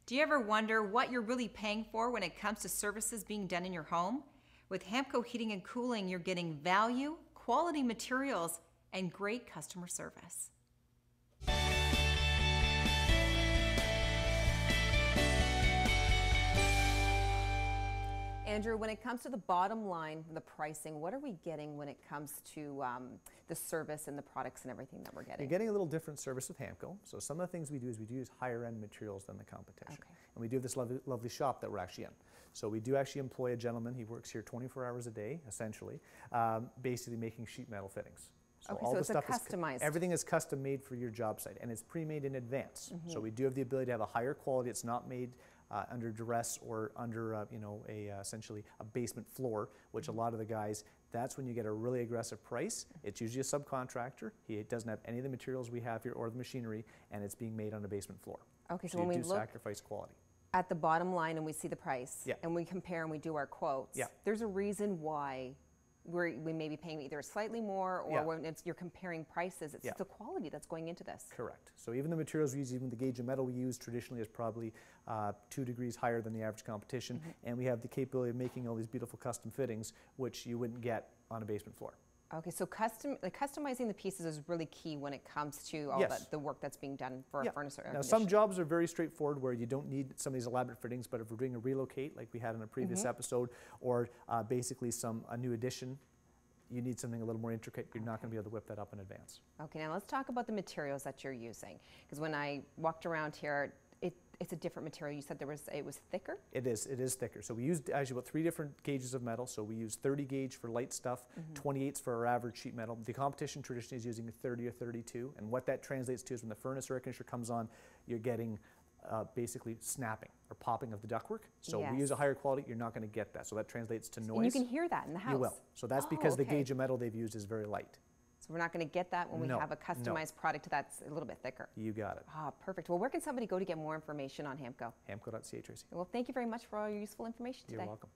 Do you ever wonder what you're really paying for when it comes to services being done in your home? With HAMCO Heating and Cooling, you're getting value, quality materials, and great customer service. Andrew, when it comes to the bottom line, the pricing, what are we getting when it comes to the service and the products and everything that we're getting? You're getting a little different service with HAMCO. So some of the things we do is use higher end materials than the competition. Okay. And we do have this lovely shop that we're actually in. So we do actually employ a gentleman. He works here 24 hours a day, essentially, basically making sheet metal fittings. So okay, all so it's customized. Everything is custom made for your job site, and it's pre-made in advance. So we do have the ability to have a higher quality. It's not made under duress or under essentially a basement floor, which a lot of the guys, that's when you get a really aggressive price. It's usually a subcontractor. He doesn't have any of the materials we have here or the machinery, and it's being made on a basement floor. Okay, so when we do sacrifice quality. At the bottom line and we see the price, yeah, and we compare and we do our quotes, yeah, there's a reason why we may be paying either slightly more, or when you're comparing prices, it's the quality that's going into this. Correct. So even the materials we use, even the gauge of metal we use traditionally is probably 2 degrees higher than the average competition, and we have the capability of making all these beautiful custom fittings, which you wouldn't get on a basement floor. Okay, so customizing the pieces is really key when it comes to all the work that's being done for a furnace or air conditioner. Now, some jobs are very straightforward where you don't need some of these elaborate fittings, but if we're doing a relocate, like we had in a previous episode, or basically a new addition, you need something a little more intricate. You're not going to be able to whip that up in advance. Okay, now let's talk about the materials that you're using. Because when I walked around here, it's a different material. You said it was thicker? It is thicker. So we used actually about 3 different gauges of metal. So we use 30 gauge for light stuff, 28s for our average sheet metal. The competition traditionally is using a 30 or 32. And what that translates to is when the furnace or air conditioner comes on, you're getting basically snapping or popping of the ductwork. So we use a higher quality, you're not going to get that. So that translates to noise. And you can hear that in the house. You will. So that's because the gauge of metal they've used is very light. So we're not going to get that when we have a customized product that's a little bit thicker. You got it. Ah, perfect. Well, where can somebody go to get more information on HAMCO? HAMCO.ca, Tracy. Well, thank you very much for all your useful information today. You're welcome.